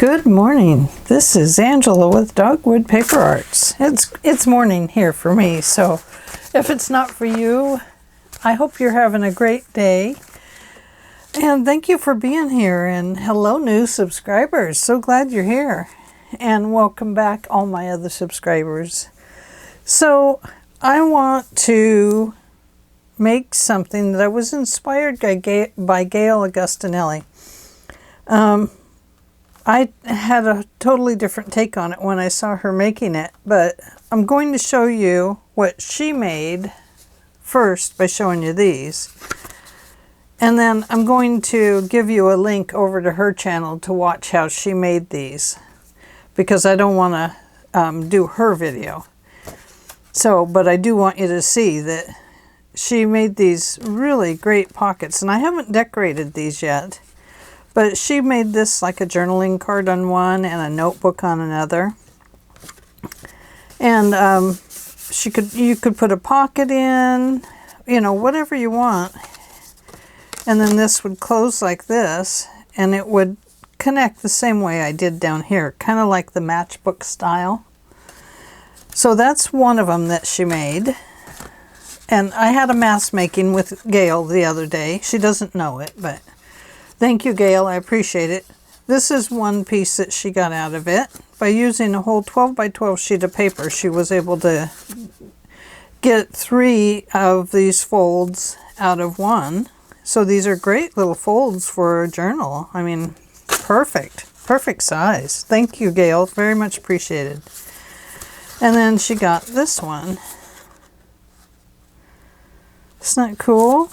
Good morning. This is Angela with Dogwood Paper Arts. It's morning here for me, so if it's not for you, I hope you're having a great day. And thank you for being here, and hello new subscribers. So glad you're here. And welcome back all my other subscribers. So I want to make something that I was inspired by Gayle Augustinelli. I had a totally different take on it when I saw her making it, but I'm going to show you what she made first by showing you these. And then I'm going to give you a link over to her channel to watch how she made these, because I don't want to do her video. So, but I do want you to see that she made these really great pockets, and I haven't decorated these yet. But she made this like a journaling card on one and a notebook on another. And you could put a pocket in, you know, whatever you want. And then this would close like this, and it would connect the same way I did down here, kind of like the matchbook style. So that's one of them that she made. And I had a mask making with Gayle the other day. She doesn't know it, but thank you, Gayle. I appreciate it. This is one piece that she got out of it. By using a whole 12 by 12 sheet of paper, she was able to get 3 of these folds out of one. So these are great little folds for a journal. I mean, perfect size. Thank you, Gayle. Very much appreciated. And then she got this one. Isn't that cool?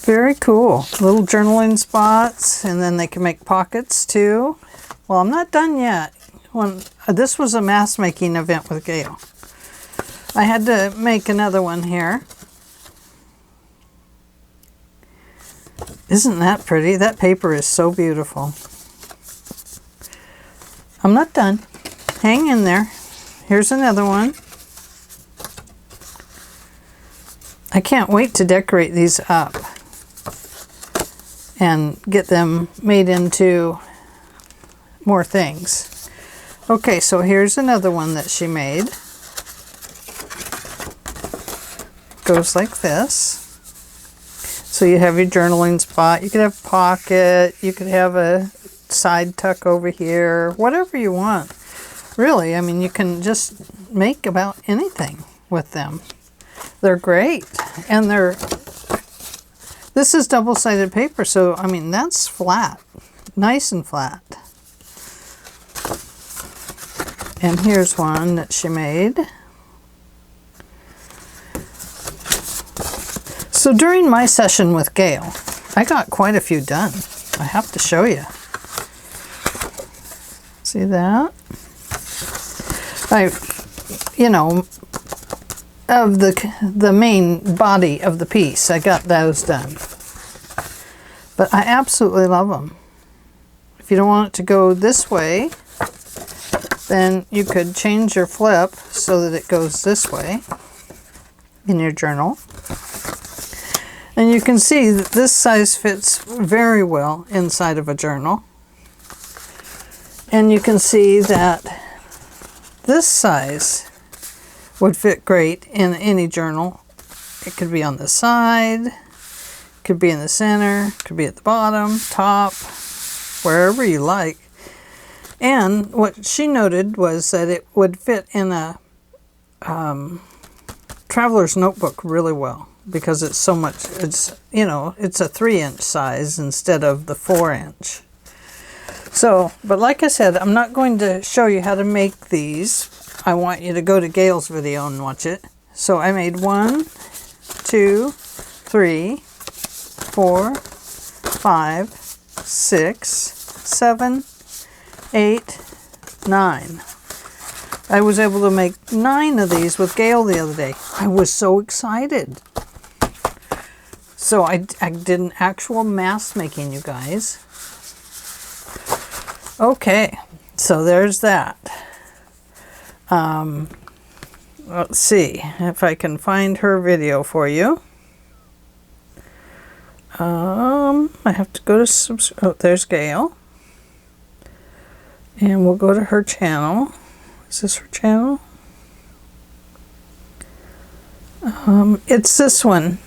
Very cool. Little journaling spots, and then they can make pockets too. Well, I'm not done yet. This was a mask making event with Gayle. I had to make another one here. Isn't that pretty? That paper is so beautiful. I'm not done. Hang in there. Here's another one. I can't wait to decorate these up and get them made into more things. Okay, so here's another one that she made. Goes like this. So you have your journaling spot. You could have a pocket. You could have a side tuck over here. Whatever you want. Really, I mean, you can just make about anything with them. They're great. And this is double-sided paper, so I mean, that's flat. Nice and flat. And here's one that she made. So during my session with Gayle, I got quite a few done. I have to show you. See that? You know, of the main body of the piece, I got those done. But I absolutely love them. If you don't want it to go this way, then you could change your flip so that it goes this way in your journal. And you can see that this size fits very well inside of a journal. And you can see that this size would fit great in any journal. It could be on the side, could be in the center, could be at the bottom, top, wherever you like. And what she noted was that it would fit in a traveler's notebook really well, because it's so much, you know, it's a 3-inch size instead of the 4-inch. So, but like I said, I'm not going to show you how to make these. I want you to go to Gayle's video and watch it. So I made 1, 2, 3, 4, 5, 6, 7, 8, 9. I was able to make 9 of these with Gayle the other day. I was so excited. So I did an actual mask making, you guys. Okay, so there's that. Let's see if I can find her video for you. I have to go to oh, there's Gayle. And we'll go to her channel. Is this her channel? It's this one.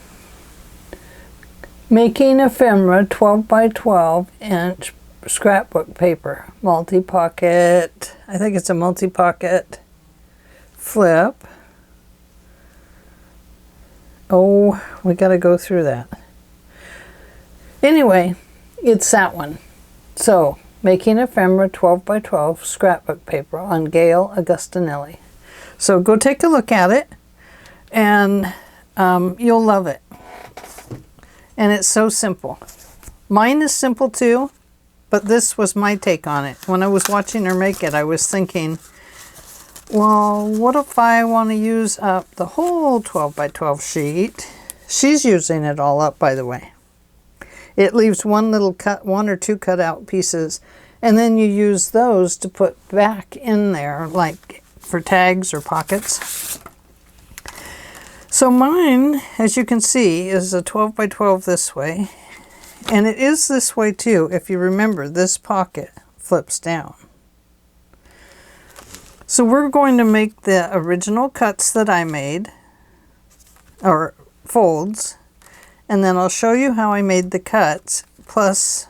Making Ephemera 12 by 12 inch scrapbook paper. Multi-pocket. I think it's a multi-pocket flip. Oh, we got to go through that. Anyway, it's that one. So, Making Ephemera 12 by 12 scrapbook paper on Gayle Augustinelli. So go take a look at it, and you'll love it. And it's so simple. Mine is simple too, but this was my take on it. When I was watching her make it, I was thinking, well, what if I want to use up the whole 12 by 12 sheet? She's using it all up, by the way. It leaves one or two cut out pieces, and then you use those to put back in there, like for tags or pockets. So mine, as you can see, is a 12 by 12 this way, and it is this way too. If you remember, this pocket flips down. So we're going to make the original cuts that I made, or folds, and then I'll show you how I made the cuts, plus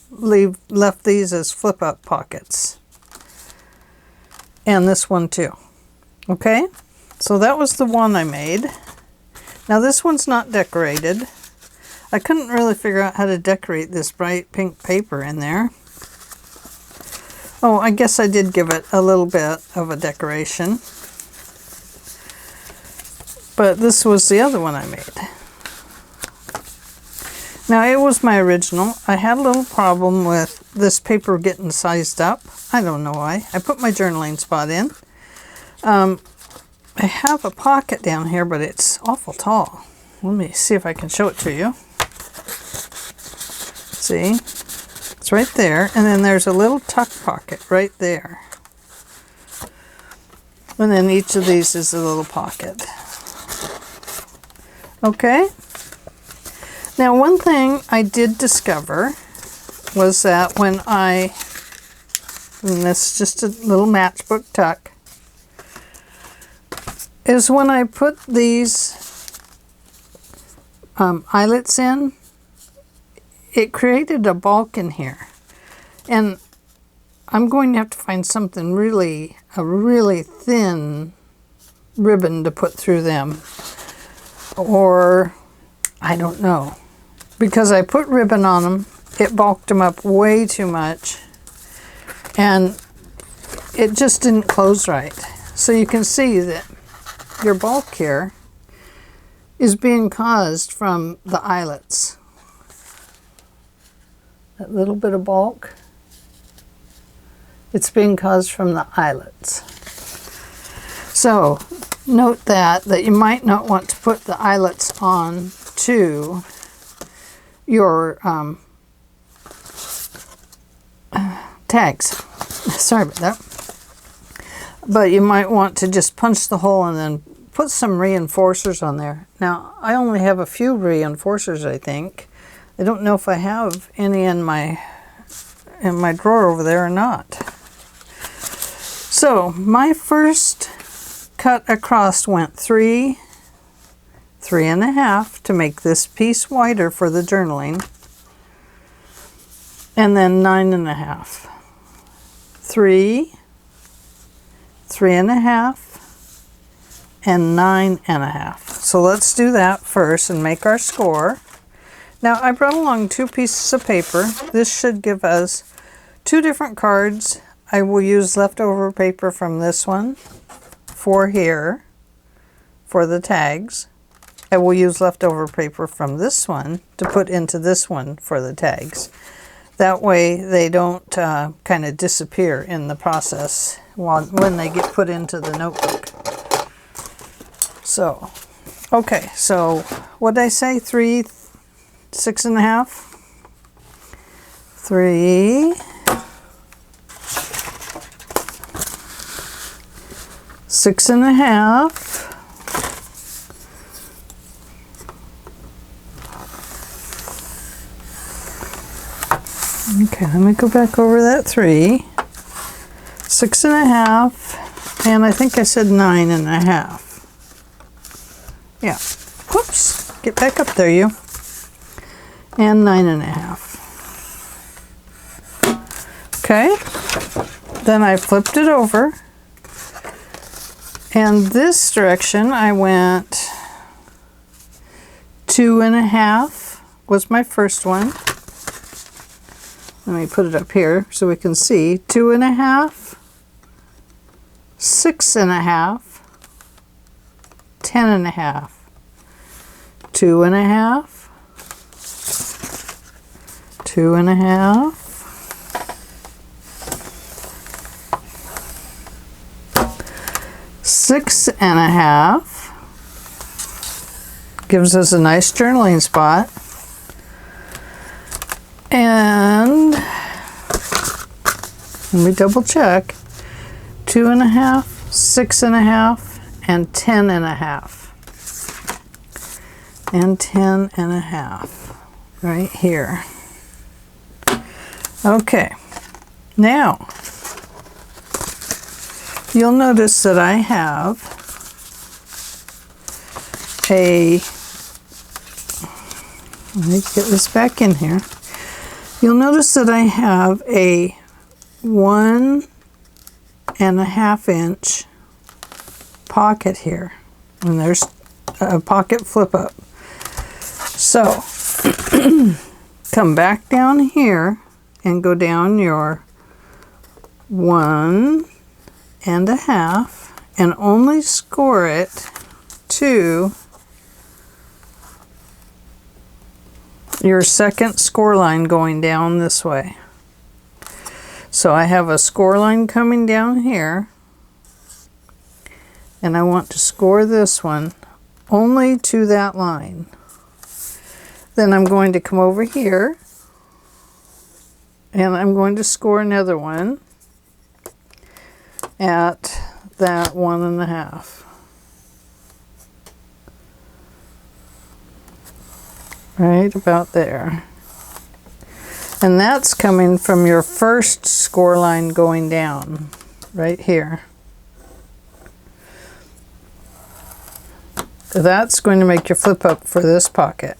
left these as flip up pockets. And this one too. Okay, so that was the one I made. Now this one's not decorated. I couldn't really figure out how to decorate this bright pink paper in there. Oh, I guess I did give it a little bit of a decoration. But this was the other one I made. Now, it was my original. I had a little problem with this paper getting sized up. I don't know why. I put my journaling spot in. I have a pocket down here, but it's awful tall. Let me see if I can show it to you. See? It's right there. And then there's a little tuck pocket right there. And then each of these is a little pocket. Okay? Now, one thing I did discover was that when and this is just a little matchbook tuck, is when I put these eyelets in, it created a bulk in here. And I'm going to have to find something a really thin ribbon to put through them. Or, I don't know. Because I put ribbon on them, it bulked them up way too much, and it just didn't close right. So you can see that your bulk here is being caused from the eyelets. That little bit of bulk, it's being caused from the eyelets. So note that you might not want to put the eyelets on to your tags. Sorry about that. But you might want to just punch the hole and then put some reinforcers on there. Now, I only have a few reinforcers, I think. I don't know if I have any in my drawer over there or not. So, my first cut across went 3, 3.5 to make this piece wider for the journaling, and then 9.5. 3, 3.5, and 9.5. So let's do that first and make our score. Now I brought along 2 pieces of paper. This should give us 2 different cards. I will use leftover paper from this one for here for the tags. I will use leftover paper from this one to put into this one for the tags. That way they don't kind of disappear in the process when they get put into the notebook. So, okay, so what did I say? 3, 6.5? 3, 6.5. Okay, let me go back over that 3. 6.5, and I think I said 9.5. Yeah, whoops, get back up there, you. And 9.5. Okay, then I flipped it over, and this direction I went 2.5 was my first one. Let me put it up here so we can see. 2.5, 6.5, 10.5, 2.5, 2.5, 6.5, gives us a nice journaling spot. And let me double check. 2.5, 6.5, and 10.5. And 10.5 right here. Okay, now you'll notice that I have let me get this back in here. You'll notice that I have a 1.5 inch pocket here, and there's a pocket flip up. So come back down here and go down your 1.5 and only score it to your second score line going down this way. So I have a score line coming down here, and I want to score this one only to that line. Then I'm going to come over here and I'm going to score another one at that 1.5. Right about there. And that's coming from your first score line going down, right here. That's going to make your flip up for this pocket.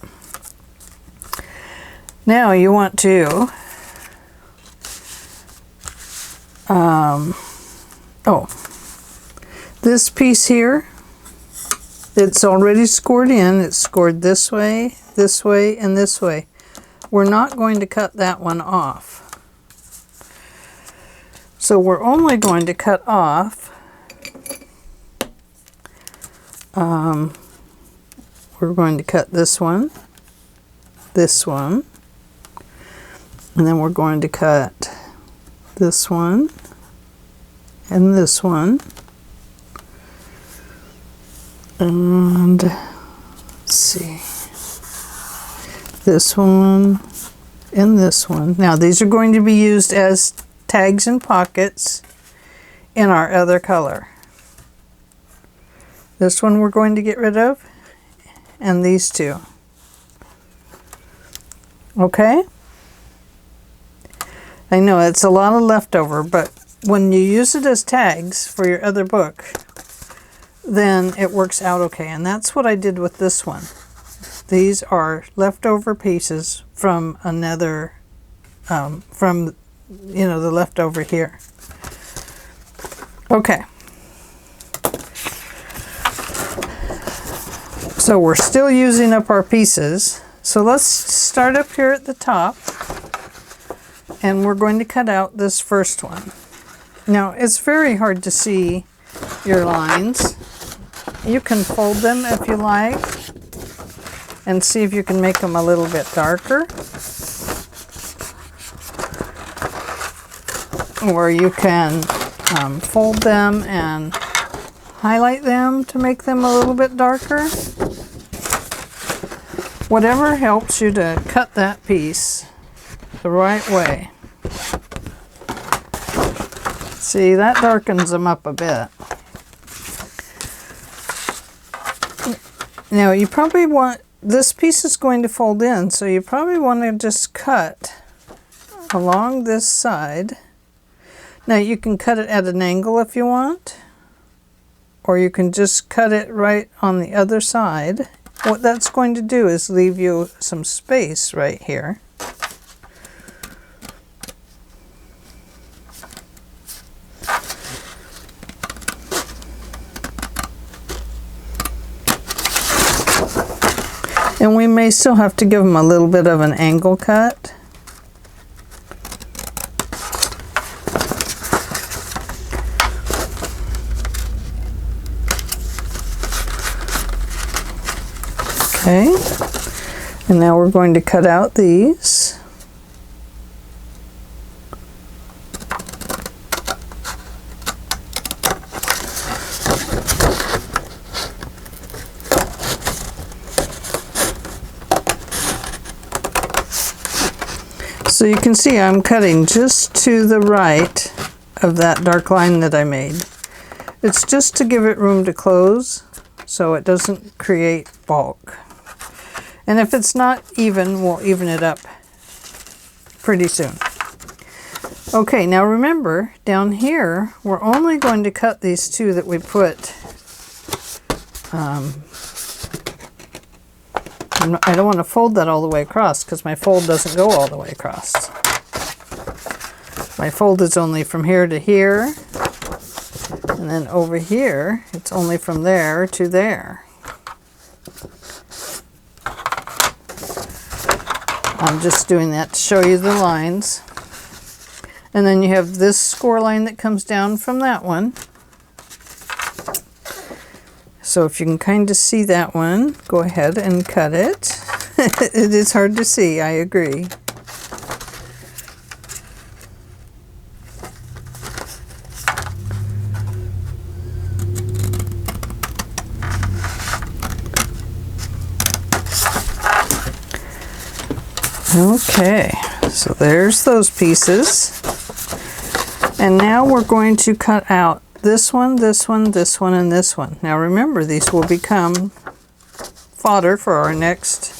Now you want to, this piece here, it's already scored in. It's scored this way, and this way. We're not going to cut that one off. So we're only going to cut off, we're going to cut this one, and then we're going to cut this one, and this one, and let's see, this one, and this one. Now these are going to be used as tags and pockets in our other color. This one we're going to get rid of, and these two. Okay? I know it's a lot of leftover, but when you use it as tags for your other book, then it works out okay. And that's what I did with this one. These are leftover pieces from another, from, you know, the leftover here. Okay. So we're still using up our pieces. So let's start up here at the top, and we're going to cut out this first one. Now it's very hard to see your lines. You can fold them if you like and see if you can make them a little bit darker. Or you can fold them and highlight them to make them a little bit darker. Whatever helps you to cut that piece the right way. See, that darkens them up a bit. Now you probably want, this piece is going to fold in, so you probably want to just cut along this side. Now you can cut it at an angle if you want, or you can just cut it right on the other side. What that's going to do is leave you some space right here. And we may still have to give them a little bit of an angle cut. Okay, and now we're going to cut out these. So you can see I'm cutting just to the right of that dark line that I made. It's just to give it room to close so it doesn't create bulk. And if it's not even, we'll even it up pretty soon. Okay, now remember, down here, we're only going to cut these two that we put. I don't want to fold that all the way across because my fold doesn't go all the way across. My fold is only from here to here. And then over here, it's only from there to there. I'm just doing that to show you the lines. And then you have this score line that comes down from that one. So if you can kind of see that one, go ahead and cut it. It is hard to see, I agree. Okay, so there's those pieces. And now we're going to cut out this one, this one, this one, and this one. Now remember, these will become fodder for our next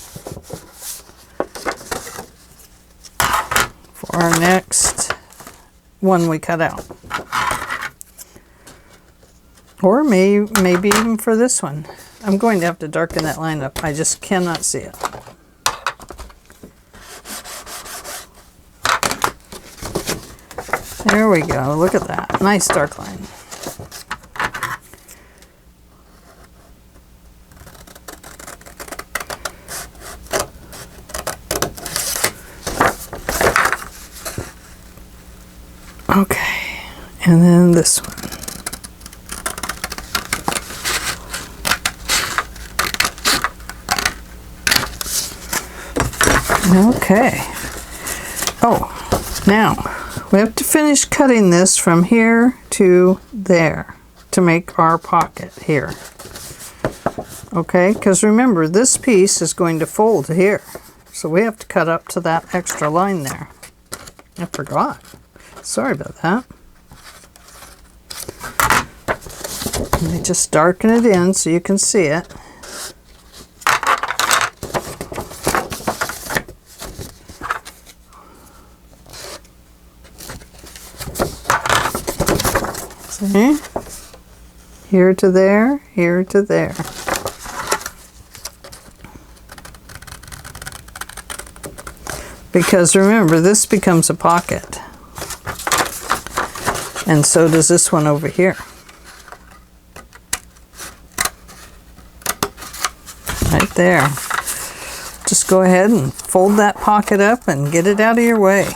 one we cut out. Or maybe even for this one. I'm going to have to darken that line up. I just cannot see it. There we go. Look at that. Nice dark line. Okay. And then this one. Okay. Oh, now we have to finish cutting this from here to there to make our pocket here. Okay, because remember, this piece is going to fold here. So we have to cut up to that extra line there. I forgot. Sorry about that. Let me just darken it in so you can see it. See? Here to there, here to there. Because remember, this becomes a pocket. And so does this one over here. Right there. Just go ahead and fold that pocket up and get it out of your way.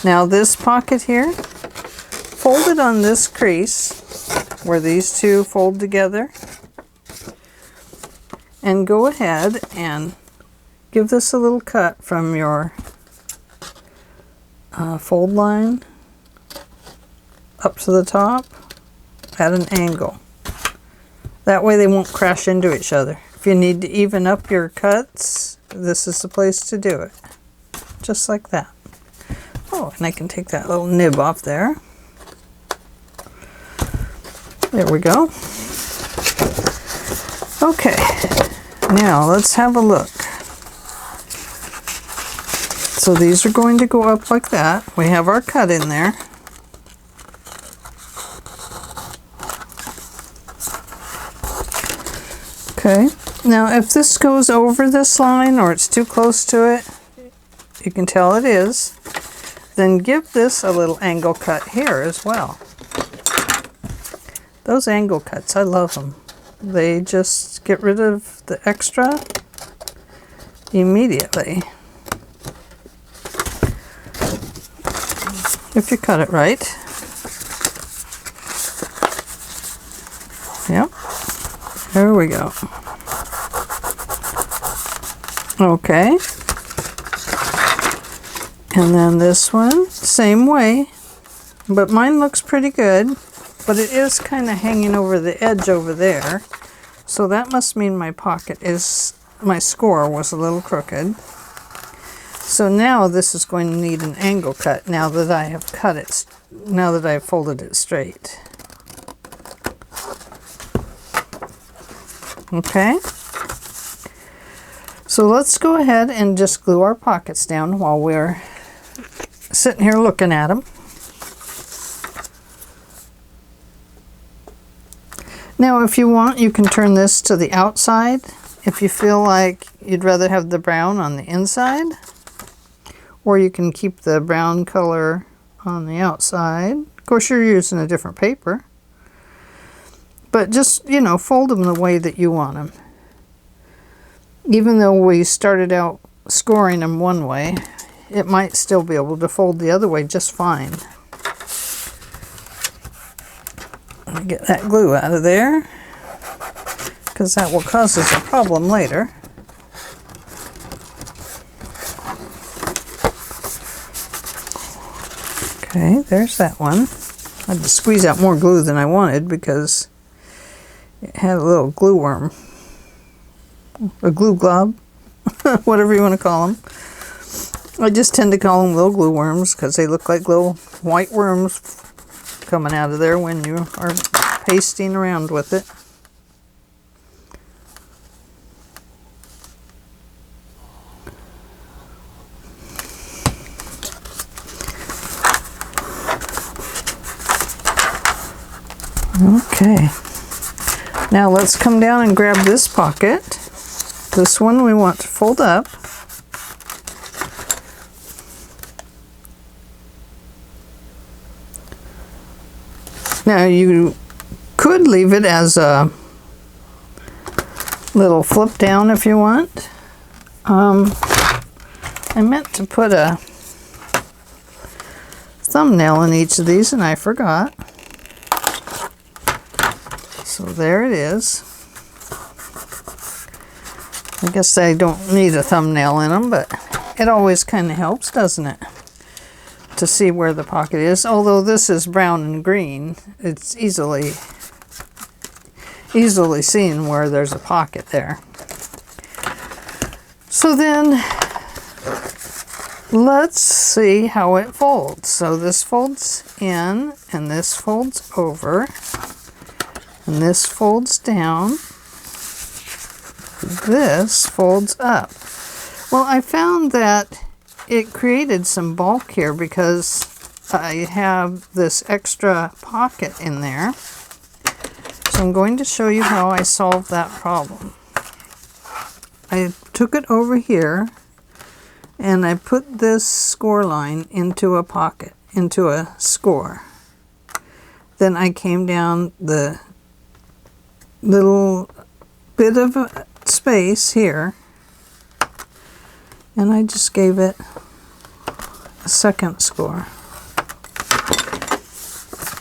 Now this pocket here, fold it on this crease where these two fold together, and go ahead and give this a little cut from your fold line up to the top at an angle. That way they won't crash into each other. If you need to even up your cuts, this is the place to do it. Just like that. Oh, and I can take that little nib off there. There we go. Okay, now let's have a look. So these are going to go up like that. We have our cut in there. Okay, now if this goes over this line or it's too close to it, you can tell it is, then give this a little angle cut here as well. Those angle cuts, I love them. They just get rid of the extra immediately. If you cut it right. Yep. There we go. Okay. And then this one, same way. But mine looks pretty good. But it is kind of hanging over the edge over there. So that must mean my my score was a little crooked. So now this is going to need an angle cut now that I have cut it, now that I've folded it straight. Okay. So let's go ahead and just glue our pockets down while we're sitting here looking at them. Now if you want, you can turn this to the outside if you feel like you'd rather have the brown on the inside. Or you can keep the brown color on the outside. Of course, you're using a different paper. But just, you know, fold them the way that you want them. Even though we started out scoring them one way, it might still be able to fold the other way just fine. Let me get that glue out of there, because that will cause us a problem later. Okay, there's that one. I had to squeeze out more glue than I wanted because it had a little glue worm. A glue glob, whatever you want to call them. I just tend to call them little glue worms because they look like little white worms coming out of there when you are pasting around with it. Okay, now let's come down and grab this pocket. This one we want to fold up. Now you could leave it as a little flip down if you want. I meant to put a thumbnail in each of these and I forgot. So there it is. I guess I don't need a thumbnail in them, but it always kind of helps, doesn't it? To see where the pocket is. Although this is brown and green, it's easily seen where there's a pocket there. So then, let's see how it folds. So this folds in, and this folds over. And this folds down. This folds up. Well, I found that it created some bulk here because I have this extra pocket in there. So I'm going to show you how I solved that problem. I took it over here and I put this score line into a pocket, into a score. Then I came down the little bit of space here and I just gave it a second score.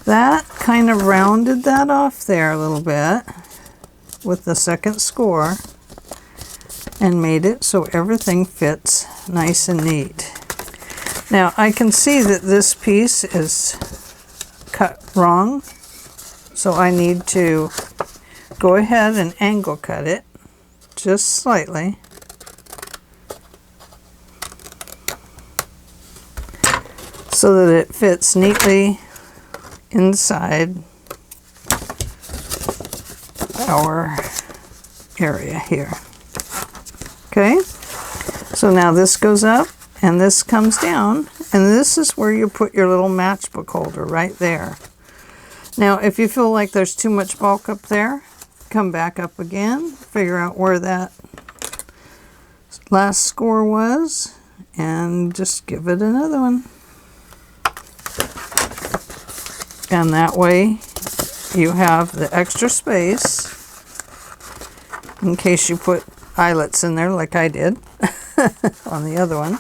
That kind of rounded that off there a little bit with the second score and made it so everything fits nice and neat. Now I can see that this piece is cut wrong, so I need to go ahead and angle cut it just slightly. So that it fits neatly inside our area here. Okay, so now this goes up and this comes down, and this is where you put your little matchbook holder right there. Now, if you feel like there's too much bulk up there, come back up again, figure out where that last score was, and just give it another one. And that way you have the extra space in case you put eyelets in there like I did on the other one.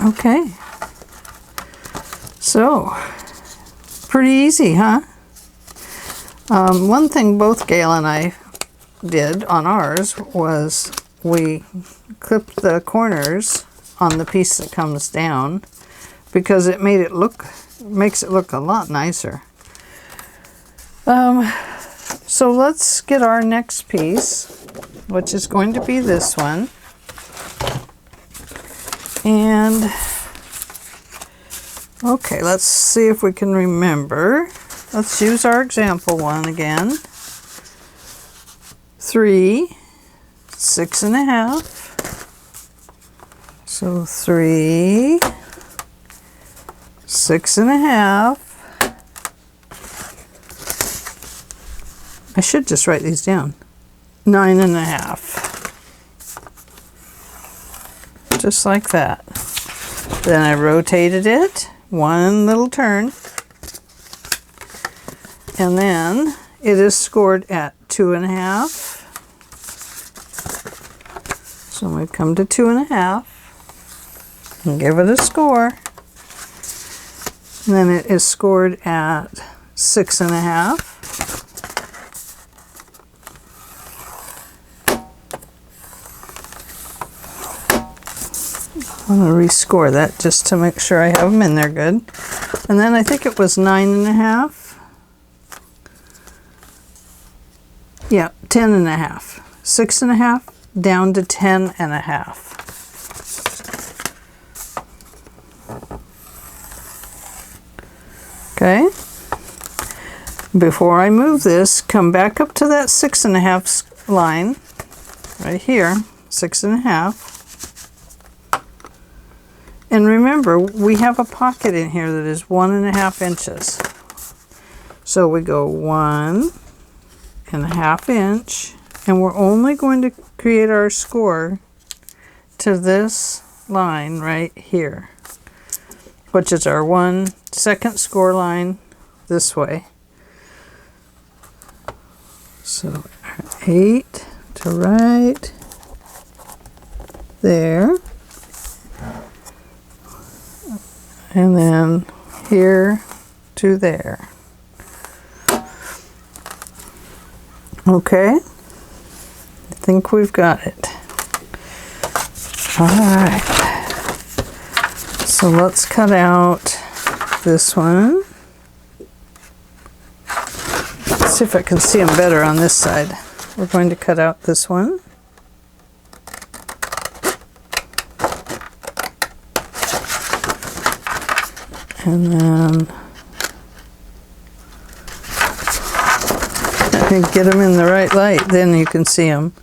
Okay. So, pretty easy, huh? One thing both Gayle and I did on ours was we clipped the corners on the piece that comes down because it makes it look a lot nicer. So let's get our next piece, which is going to be this one. And okay, let's see if we can remember. Let's use our example one again. 3, 6 1/2. So 3, 6 1/2. I should just write these down. 9 1/2. Just like that. Then I rotated it, one little turn, and then it is scored at 2 1/2. So we come to 2 1/2 and give it a score. And then it is scored at 6 1/2. I'm going to rescore that just to make sure I have them in there good. And then I think it was 9 1/2. Yeah, 10 1/2. 6 1/2 down to 10 1/2. Okay. Before I move this, come back up to that 6 1/2 line right here, 6 1/2. And remember, we have a pocket in here that is 1 1/2 inches. So we go 1 1/2 inch, and we're only going to create our score to this line right here, which is our 1 second score line this way. So 8 to right there. And then here to there. Okay, I think we've got it. All right, so let's cut out this one. Let's see if I can see them better on this side. We're going to cut out this one. And then I think get them in the right light, then you can see them.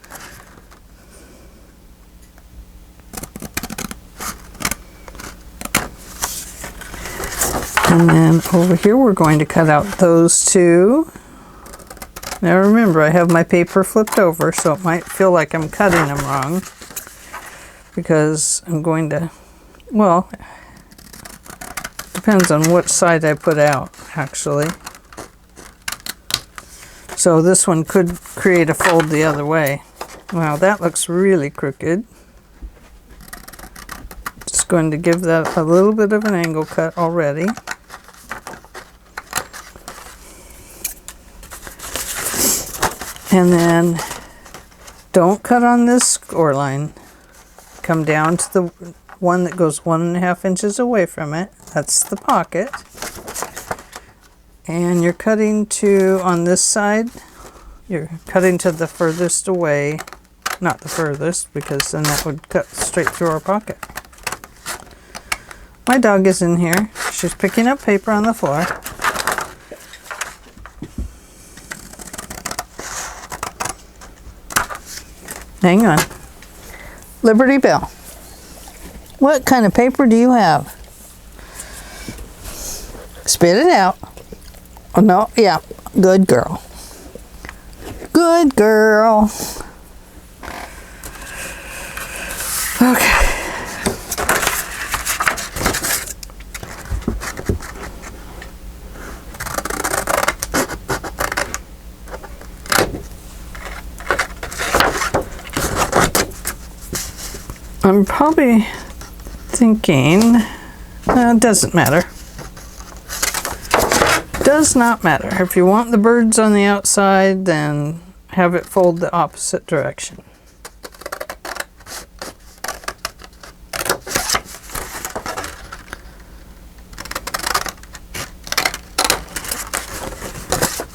And then over here we're going to cut out those two. Now remember, I have my paper flipped over, so it might feel like I'm cutting them wrong because I'm going to, well, depends on which side I put out, actually. So this one could create a fold the other way. Wow, that looks really crooked. Just going to give that a little bit of an angle cut already. And then don't cut on this score line. Come down to the one that goes 1 1/2 inches away from it. That's the pocket. And you're cutting to, on this side, you're cutting to the furthest away, not the furthest, because then that would cut straight through our pocket. My dog is in here. She's picking up paper on the floor. Hang on. Liberty Bell. What kind of paper do you have? Spit it out. Oh, no, yeah, good girl. Good girl. Okay. I'm probably thinking, it doesn't matter. Does not matter. If you want the birds on the outside, then have it fold the opposite direction.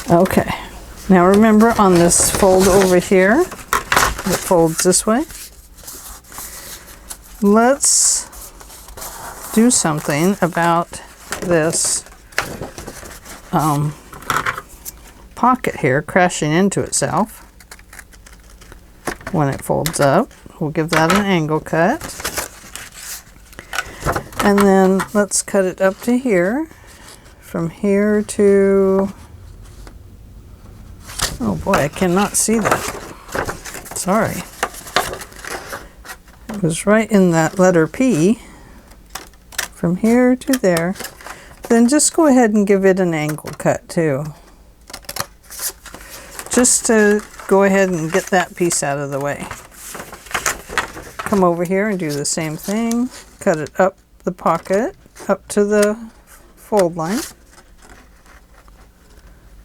Okay, now remember on this fold over here, it folds this way. Let's do something about this pocket here crashing into itself when it folds up. We'll give that an angle cut. And then let's cut it up to here. From here to... oh boy, I cannot see that. Sorry. It was right in that letter P. From here to there. Then just go ahead and give it an angle cut too. Just to go ahead and get that piece out of the way. Come over here and do the same thing. Cut it up the pocket, up to the fold line.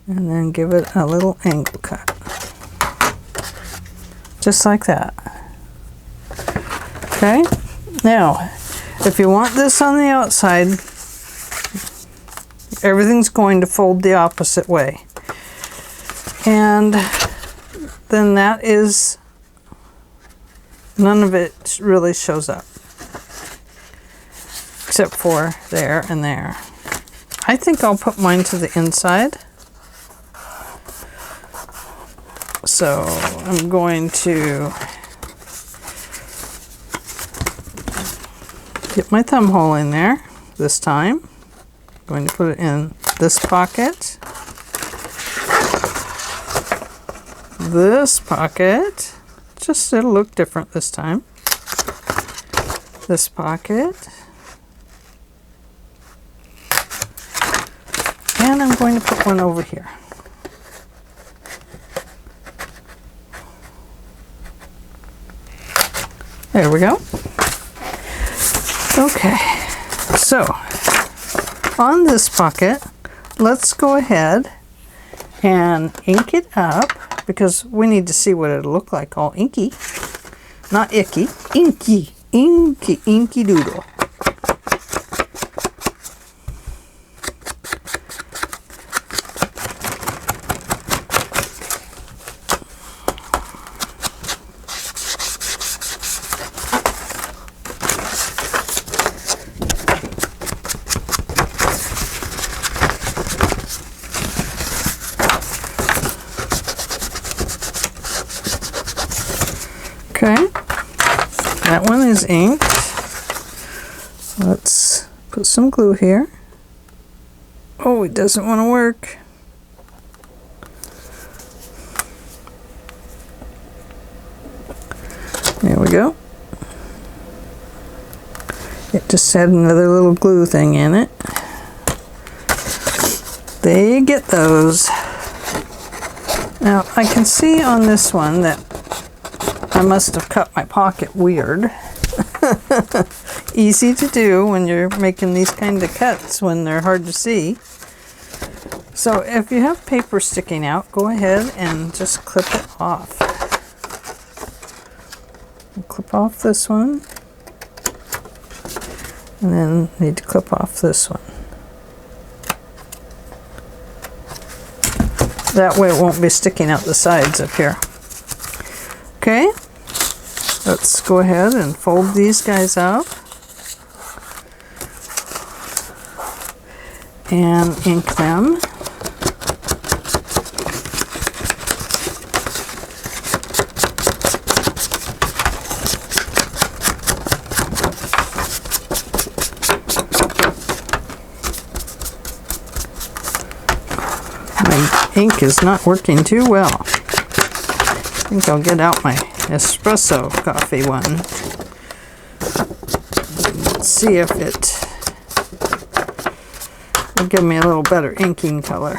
And then give it a little angle cut. Just like that. Okay? Now, if you want this on the outside, everything's going to fold the opposite way. And then that is, none of it really shows up. Except for there and there. I think I'll put mine to the inside. So I'm going to get my thumb hole in there this time. I'm going to put it in this pocket. This pocket. Just it'll look different this time. This pocket. And I'm going to put one over here. There we go. Okay, so on this pocket, let's go ahead and ink it up because we need to see what it'll look like all inky. Not icky, inky, inky, inky doodle. Okay, that one is inked. Let's put some glue here. Oh, it doesn't want to work. There we go. It just had another little glue thing in it. They get those. Now, I can see on this one that I must have cut my pocket weird. Easy to do when you're making these kind of cuts when they're hard to see. So if you have paper sticking out, go ahead and just clip it off. Clip off this one. And then need to clip off this one. That way it won't be sticking out the sides up here. Okay, let's go ahead and fold these guys up and ink them. ink is not working too well. I think I'll get out my espresso coffee one. Let's see if it will give me a little better inking color.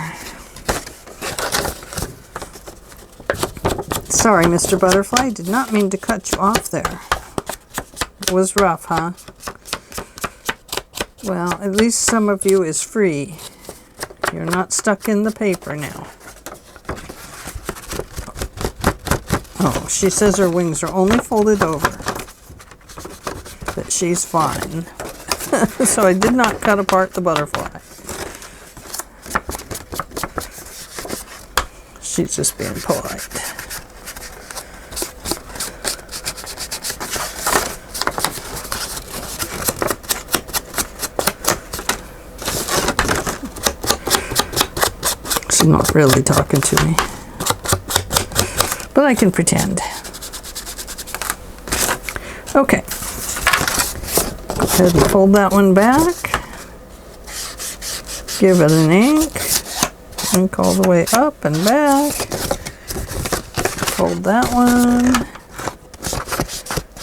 Sorry, Mr. Butterfly, did not mean to cut you off there. It was rough, huh? Well, at least some of you is free. You're not stuck in the paper now. Oh, she says her wings are only folded over. But she's fine. So I did not cut apart the butterfly. She's just being polite. She's not really talking to me, but I can pretend. Okay, go ahead and fold that one back. Give it an ink all the way up and back. Fold that one.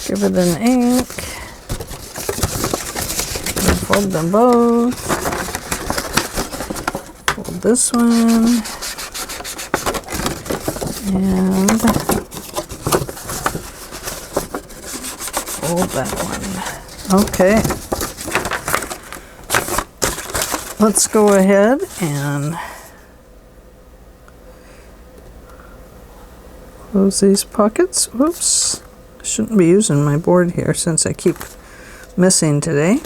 Give it an ink. And fold them both. This one and fold that one. Okay, let's go ahead and close these pockets. Whoops, I shouldn't be using my board here since I keep missing today.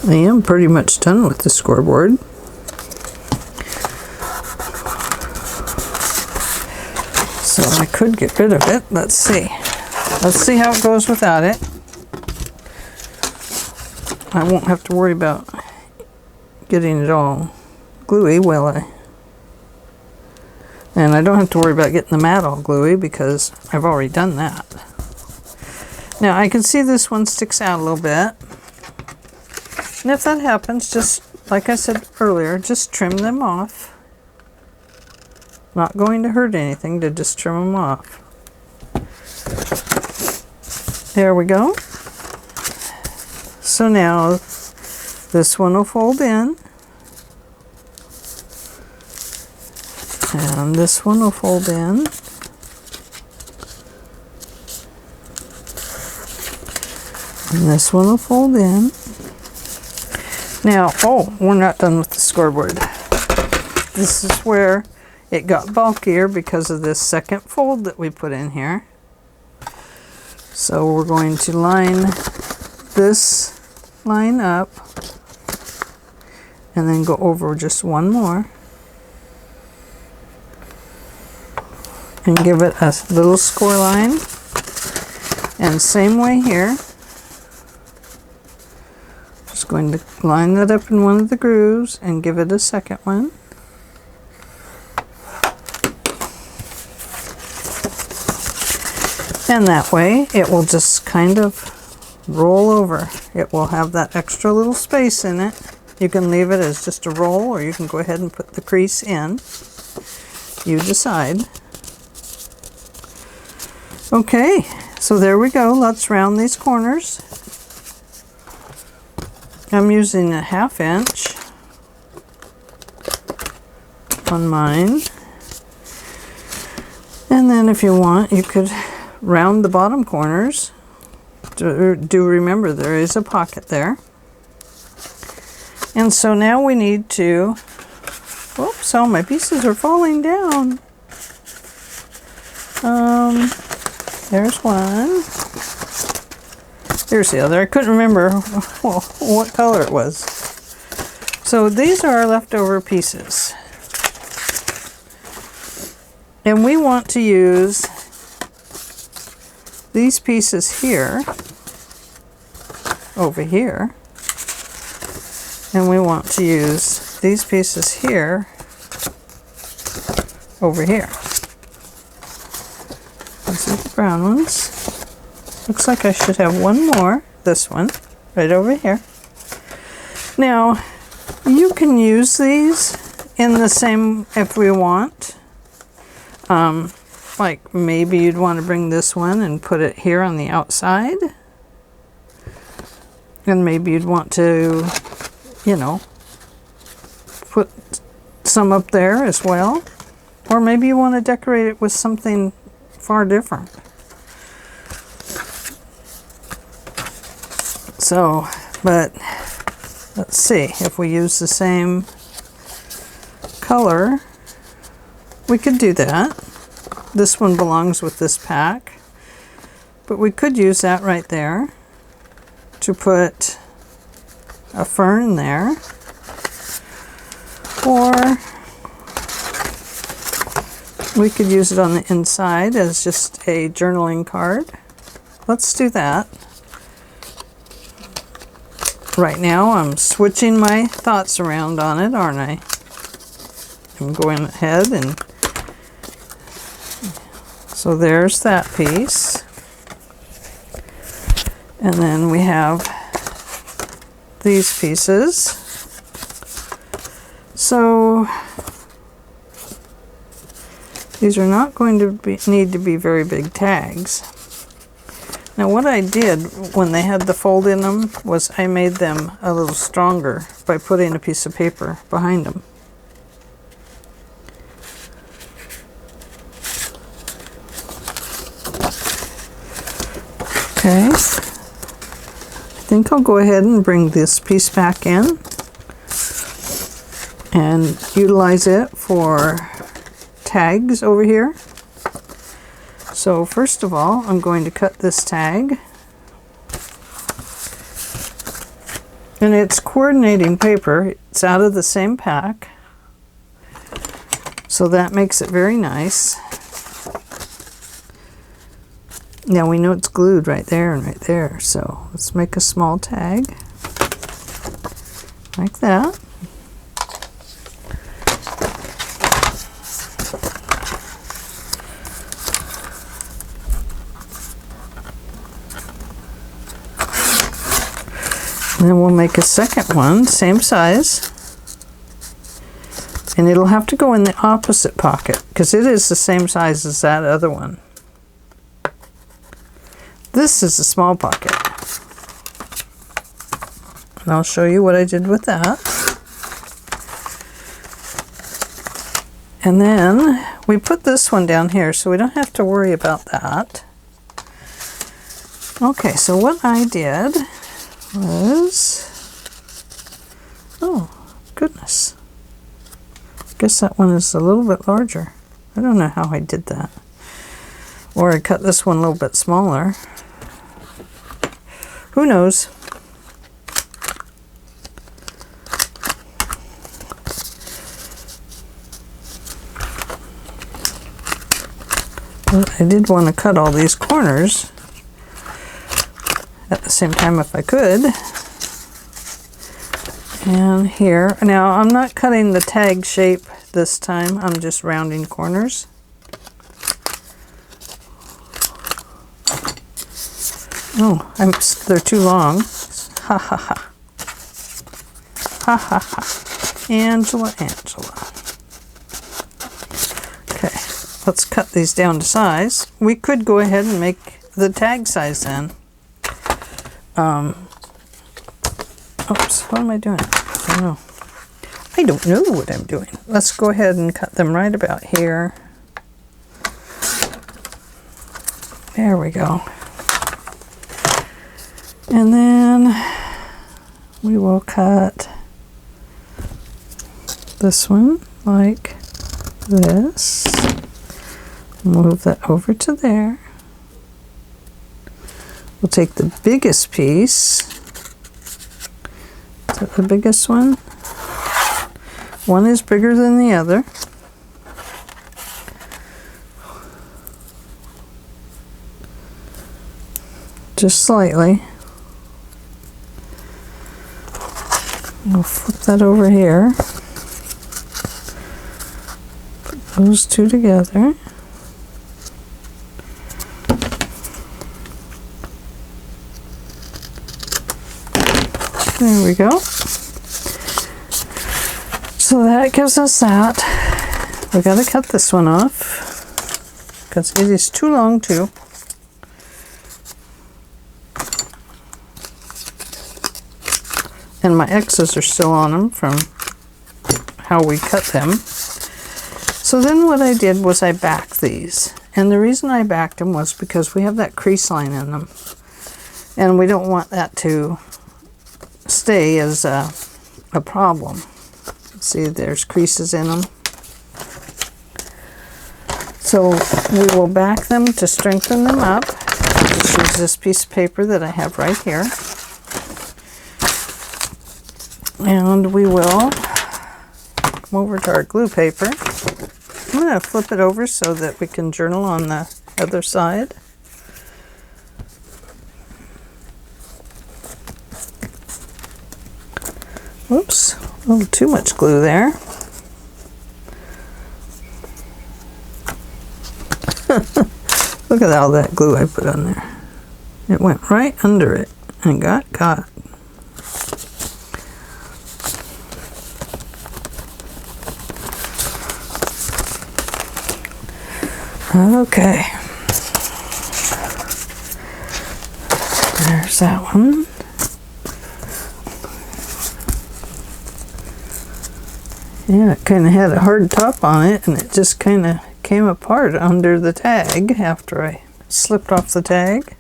I am pretty much done with the scoreboard. So I could get rid of it. Let's see. Let's see how it goes without it. I won't have to worry about getting it all gluey, will I? And I don't have to worry about getting the mat all gluey because I've already done that. Now I can see this one sticks out a little bit. And if that happens, just like I said earlier, just trim them off. Not going to hurt anything to just trim them off. There we go. So now this one will fold in. And this one will fold in. And this one will fold in. Now, oh, we're not done with the scoreboard. This is where it got bulkier because of this second fold that we put in here. So we're going to line this line up and then go over just one more and give it a little score line. And same way here. Just going to line that up in one of the grooves and give it a second one. And that way it will just kind of roll over. It will have that extra little space in it. You can leave it as just a roll, or you can go ahead and put the crease in. You decide. Okay, so there we go. Let's round these corners. I'm using a 1/2 inch on mine. And then if you want, you could round the bottom corners. Do remember there is a pocket there. And so now we need to, whoops, all my pieces are falling down. There's one. Here's the other. I couldn't remember what color it was. So these are our leftover pieces. And we want to use these pieces here, over here. And we want to use these pieces here, over here. brown ones. Looks like I should have one more. This one, right over here. Now, you can use these in the same if we want. Like maybe you'd want to bring this one and put it here on the outside. And maybe you'd want to, you know, put some up there as well. Or maybe you want to decorate it with something far different. So, but let's see, if we use the same color, we could do that. This one belongs with this pack, but we could use that right there to put a fern there, or we could use it on the inside as just a journaling card. Let's do that. Right now I'm switching my thoughts around on it, aren't I? I'm going ahead and so there's that piece. And then we have these pieces. So these are not going to need to be very big tags. Now what I did when they had the fold in them was I made them a little stronger by putting a piece of paper behind them. Okay, I think I'll go ahead and bring this piece back in and utilize it for tags over here. So first of all, I'm going to cut this tag. And it's coordinating paper. It's out of the same pack. So that makes it very nice. Now we know it's glued right there and right there, so let's make a small tag like that. And then we'll make a second one, same size, and it'll have to go in the opposite pocket because it is the same size as that other one. This is a small pocket. And I'll show you what I did with that. And then we put this one down here so we don't have to worry about that. Okay, so what I did was, oh goodness, I guess that one is a little bit larger. I don't know how I did that. Or I cut this one a little bit smaller. Who knows? But I did want to cut all these corners at the same time if I could. And here, now I'm not cutting the tag shape this time, I'm just rounding corners. Oh, they're too long. Ha ha ha. Ha ha ha. Angela. Okay, let's cut these down to size. We could go ahead and make the tag size then. Oops, what am I doing? I don't know what I'm doing. Let's go ahead and cut them right about here. There we go. And then we will cut this one like this. Move that over to there. We'll take the biggest piece. Is that the biggest one? One is bigger than the other. Just slightly. We'll flip that over here. Put those two together. There we go. So that gives us that. We gotta cut this one off because it is too long too. And my X's are still on them from how we cut them. So then what I did was I backed these. And the reason I backed them was because we have that crease line in them. And we don't want that to stay as a problem. See, there's creases in them. So we will back them to strengthen them up. Just use this piece of paper that I have right here. And we will come over to our glue paper. I'm going to flip it over so that we can journal on the other side. Oops, a little too much glue there. Look at all that glue I put on there. It went right under it and got caught. Okay. There's that one. Yeah, it kind of had a hard top on it, and it just kind of came apart under the tag after I slipped off the tag.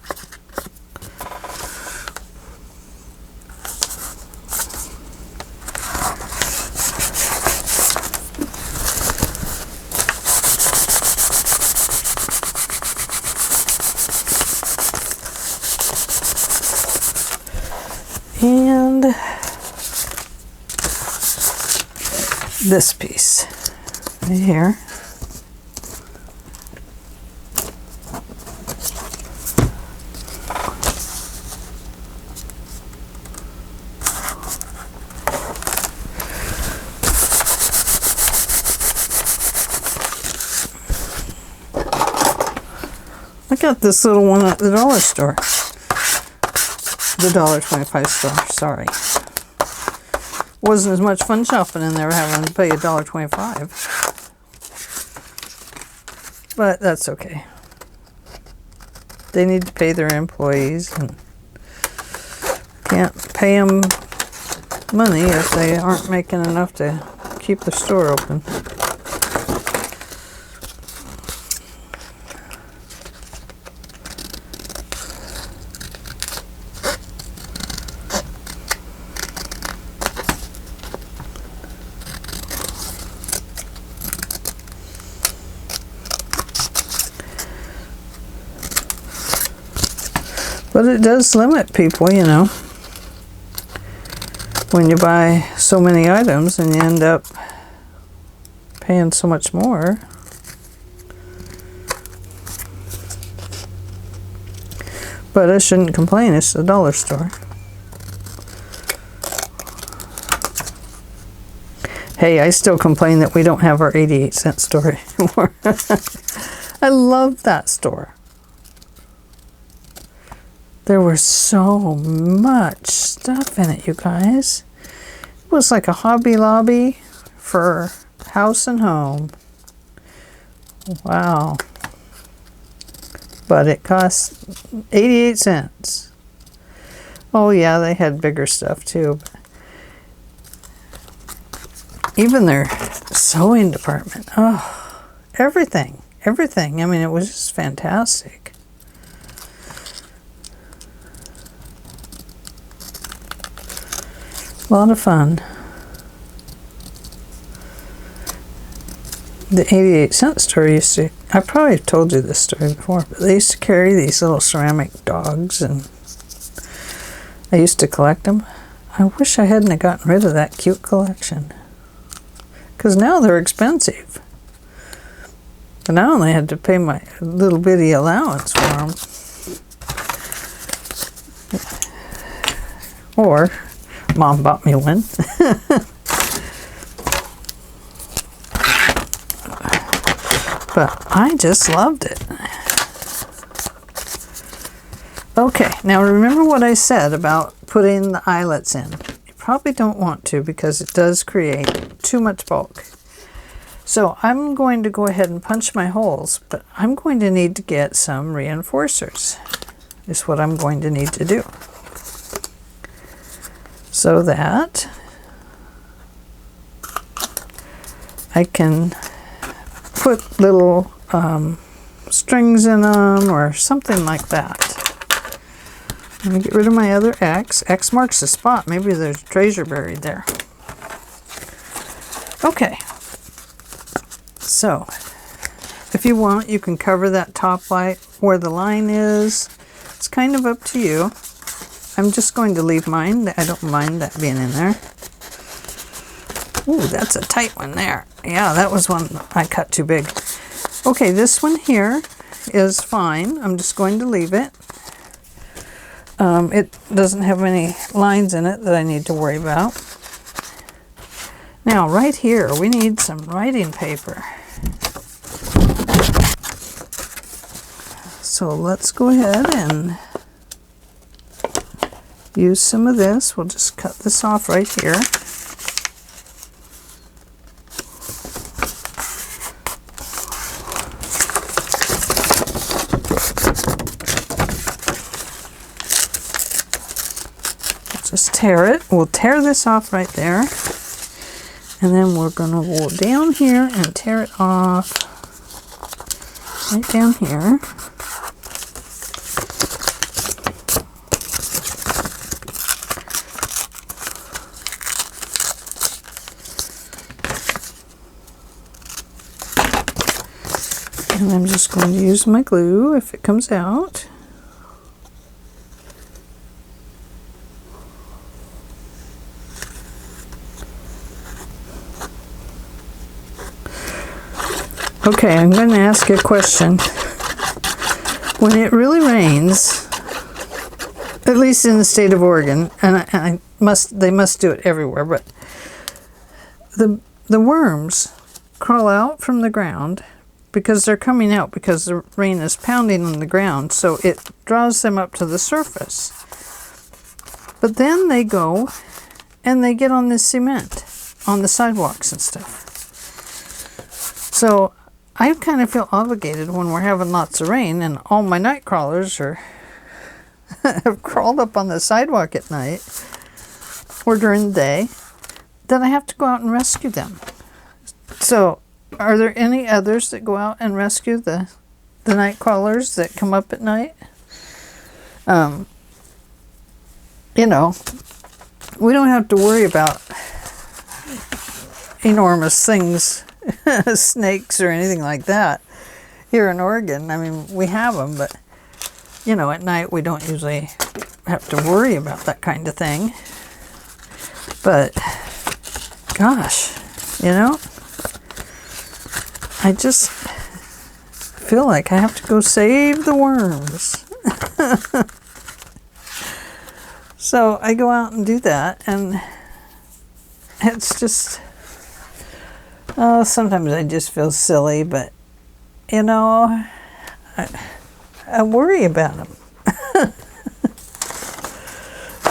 And this piece right here. I got this little one at the dollar store. The $1.25 store, sorry. Wasn't as much fun shopping in there having to pay $1.25. But that's okay. They need to pay their employees and can't pay them money if they aren't making enough to keep the store open. But it does limit people, you know. When you buy so many items and you end up paying so much more. But I shouldn't complain, it's the dollar store. Hey, I still complain that we don't have our 88-cent store anymore. I love that store. There was so much stuff in it, you guys. It was like a Hobby Lobby for house and home. Wow. But it cost 88 cents. Oh yeah, they had bigger stuff too. But even their sewing department. Oh, everything. Everything. I mean, it was just fantastic. A lot of fun. The 88-cent store used to, I probably told you this story before, but they used to carry these little ceramic dogs, and I used to collect them. I wish I hadn't gotten rid of that cute collection, because now they're expensive. And I only had to pay my little bitty allowance for them. Or Mom bought me one. But I just loved it. Okay, now remember what I said about putting the eyelets in. probably don't want to because it does create too much bulk. So I'm going to go ahead and punch my holes, but I'm going to need to get some reinforcers, is what I'm going to need to do. So that I can put little strings in them or something like that. Let me get rid of my other X. X marks the spot. Maybe there's treasure buried there. Okay. So, if you want, you can cover that top light where the line is. It's kind of up to you. I'm just going to leave mine. I don't mind that being in there. Ooh, that's a tight one there. Yeah, that was one I cut too big. Okay, this one here is fine. I'm just going to leave it. It doesn't have any lines in it that I need to worry about. Now, right here, we need some writing paper. So let's go ahead and use some of this. We'll just cut this off right here. Just tear it. We'll tear this off right there. And then we're going to go down here and tear it off right down here. And I'm just going to use my glue if it comes out. Okay, I'm going to ask you a question. When it really rains, at least in the state of Oregon, and they must do it everywhere, but the worms crawl out from the ground because they're coming out because the rain is pounding on the ground, so it draws them up to the surface. But then they go and they get on the cement on the sidewalks and stuff. So I kind of feel obligated when we're having lots of rain and all my night crawlers have crawled up on the sidewalk at night or during the day, that I have to go out and rescue them. So are there any others that go out and rescue the night crawlers that come up at night? You know, we don't have to worry about enormous things, snakes or anything like that here in Oregon. I mean, we have them, but you know, at night we don't usually have to worry about that kind of thing. But gosh, you know, I just feel like I have to go save the worms. So I go out and do that, and it's just, sometimes I just feel silly, but you know, I worry about them.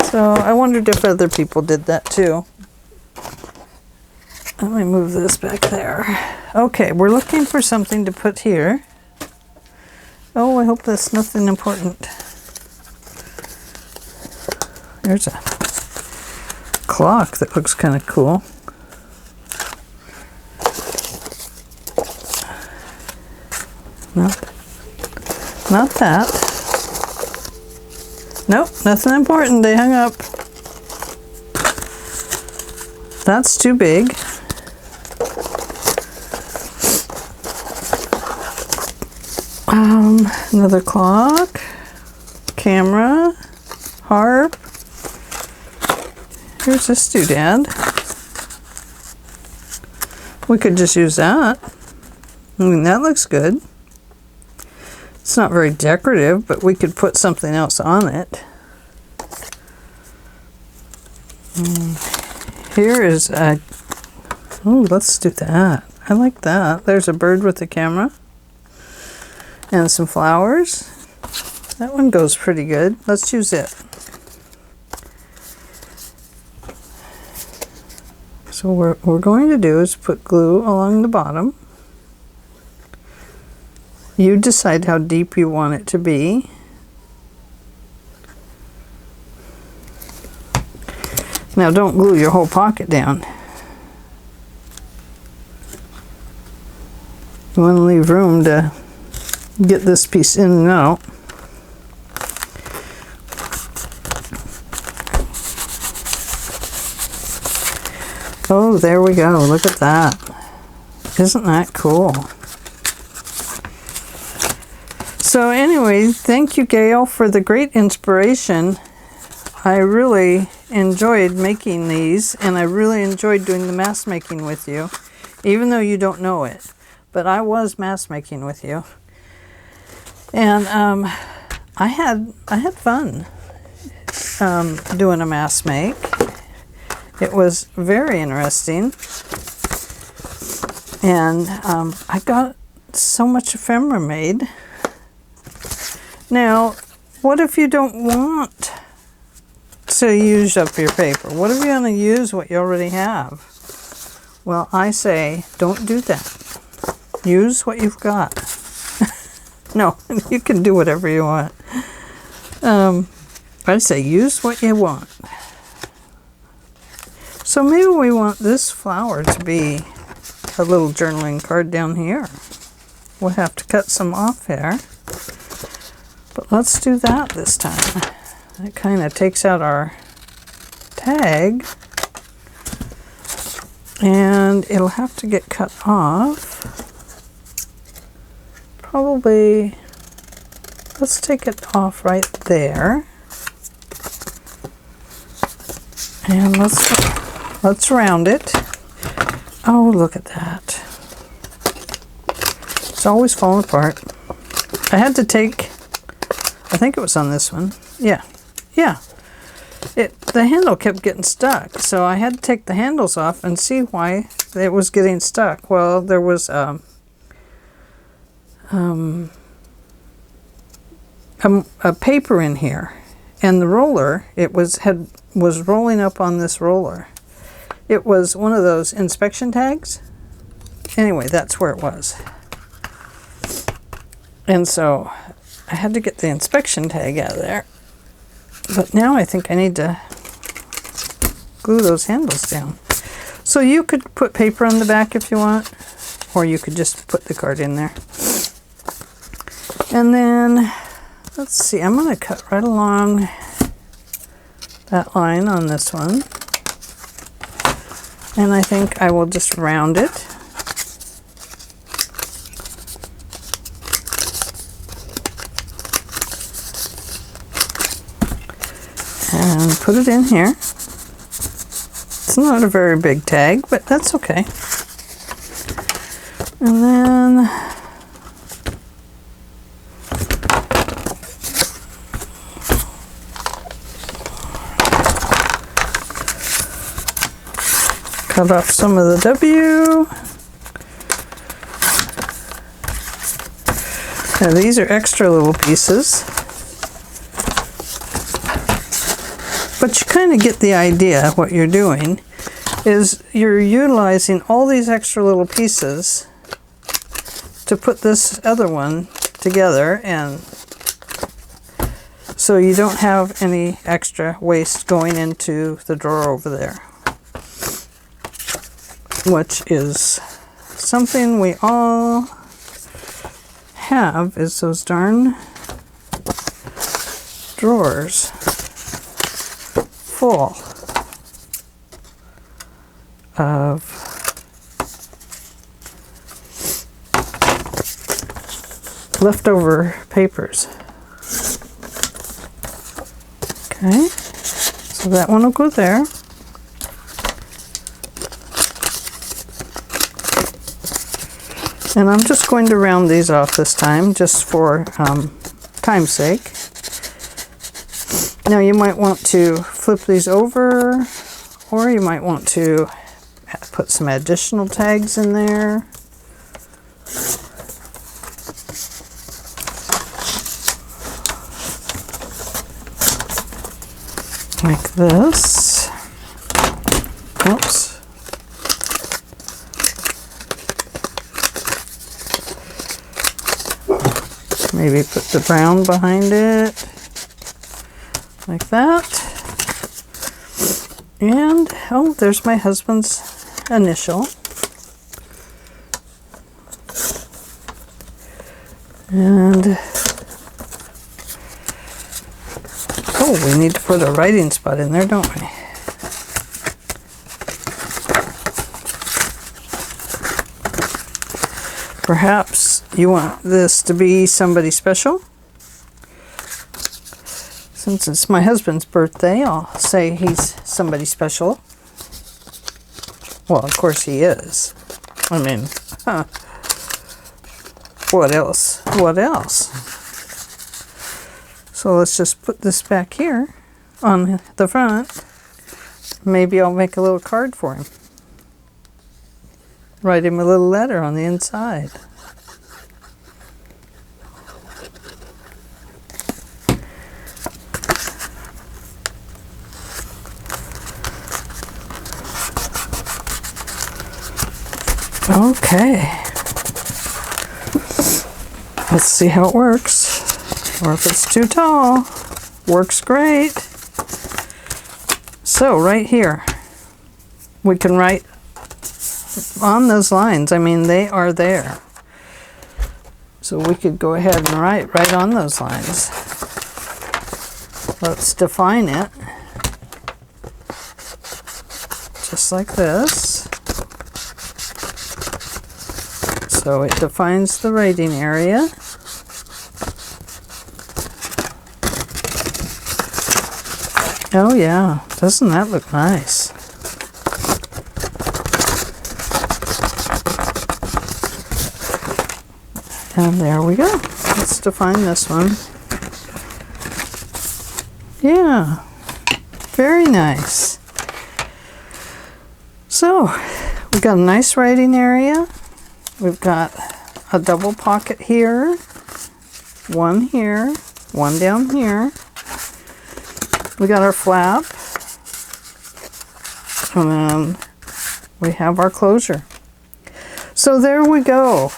So I wondered if other people did that too. Let me move this back there. Okay, we're looking for something to put here. Oh, I hope that's nothing important. There's a clock that looks kind of cool. No, not that. Nope, nothing important. They hung up. That's too big. Another clock, camera, harp. Here's this doodad. We could just use that. I mean, that looks good. It's not very decorative, but we could put something else on it. Here is a... Oh, let's do that. I like that. There's a bird with the camera. And some flowers. That one goes pretty good. Let's use it. So what we're going to do is put glue along the bottom. You decide how deep you want it to be. Now don't glue your whole pocket down. You want to leave room to get this piece in and out. Oh, there we go. Look at that. Isn't that cool? So anyway, thank you, Gayle, for the great inspiration. I really enjoyed making these, and I really enjoyed doing the mask making with you, even though you don't know it. But I was mask making with you, and I had fun doing a mask make. It was very interesting, and I got so much ephemera made. Now, what if you don't want to use up your paper? What if you want to use what you already have? Well, I say don't do that. Use what you've got. No, you can do whatever you want. I say use what you want. So maybe we want this flower to be a little journaling card down here. We'll have to cut some off here. But let's do that this time. It kind of takes out our tag. And it'll have to get cut off. Probably, let's take it off right there. And let's round it. Oh, look at that. It's always falling apart. I had to take, I think it was on this one. Yeah. The handle kept getting stuck, so I had to take the handles off and see why it was getting stuck. Well, there was a paper in here, and the roller, it was rolling up on this roller. It was one of those inspection tags. Anyway, that's where it was. And so I had to get the inspection tag out of there. But now I think I need to glue those handles down. So you could put paper on the back if you want, or you could just put the card in there. And then, let's see, I'm going to cut right along that line on this one. And I think I will just round it. And put it in here. It's not a very big tag, but that's okay. And then cut off some of the W. Now these are extra little pieces. But you kind of get the idea. What you're doing is you're utilizing all these extra little pieces to put this other one together, and so you don't have any extra waste going into the drawer over there, which is something we all have, is those darn drawers full of leftover papers. Okay, so that one will go there. And I'm just going to round these off this time, just for time's sake. Now you might want to flip these over, or you might want to put some additional tags in there. Like this. Oops. Maybe put the brown behind it, like that. And, oh, there's my husband's initial. And, oh, we need to put a writing spot in there, don't we? Perhaps you want this to be somebody special. Since it's my husband's birthday, I'll say he's somebody special. Well, of course he is. I mean, what else? What else? So let's just put this back here on the front. Maybe I'll make a little card for him. Write him a little letter on the inside. Okay. Let's see how it works. Or if it's too tall. Works great. So right here, we can write on those lines. I mean, they are there. So we could go ahead and write right on those lines. Let's define it. Just like this. So it defines the writing area. Oh yeah, doesn't that look nice? And there we go. Let's define this one. Yeah, very nice. So, we've got a nice writing area. We've got a double pocket here, one down here. We got our flap, and then we have our closure. So there we go.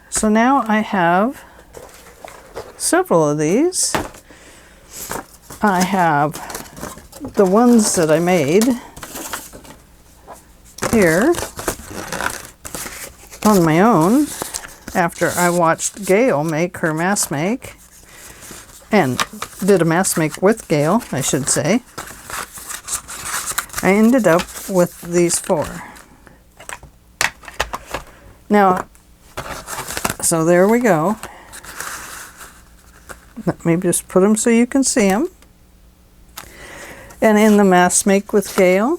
So now I have several of these. I have the ones that I made here on my own after I watched Gayle make her mask make, and did a mask make with Gayle, I should say. I ended up with these 4. Now, so there we go. Let me just put them so you can see them. And in the mask make with Gayle,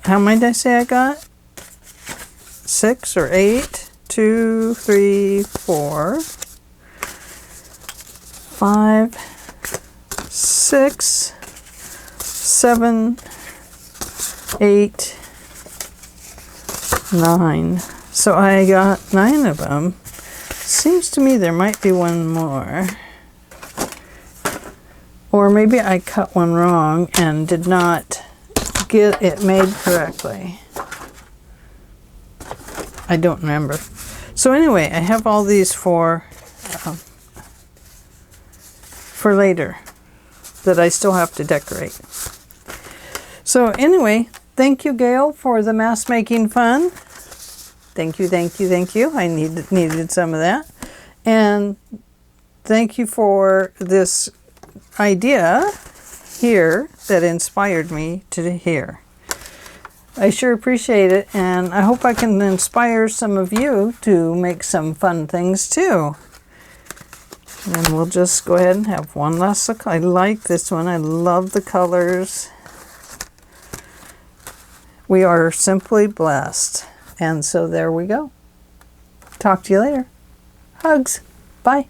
how many did I say I got? 6 or 8? 2, 3, 4, 5, 6, 7, 8, 9. So I got 9 of them. Seems to me there might be one more. Or maybe I cut one wrong and did not get it made correctly. I don't remember. So anyway, I have all these for later that I still have to decorate. So anyway, thank you, Gayle, for the mask making fun. Thank you, thank you, thank you. I needed some of that. And thank you for this idea here that inspired me to here. I sure appreciate it, and I hope I can inspire some of you to make some fun things too. And we'll just go ahead and have one last look. I like this one. I love the colors. We are simply blessed. And so there we go. Talk to you later. Hugs. Bye.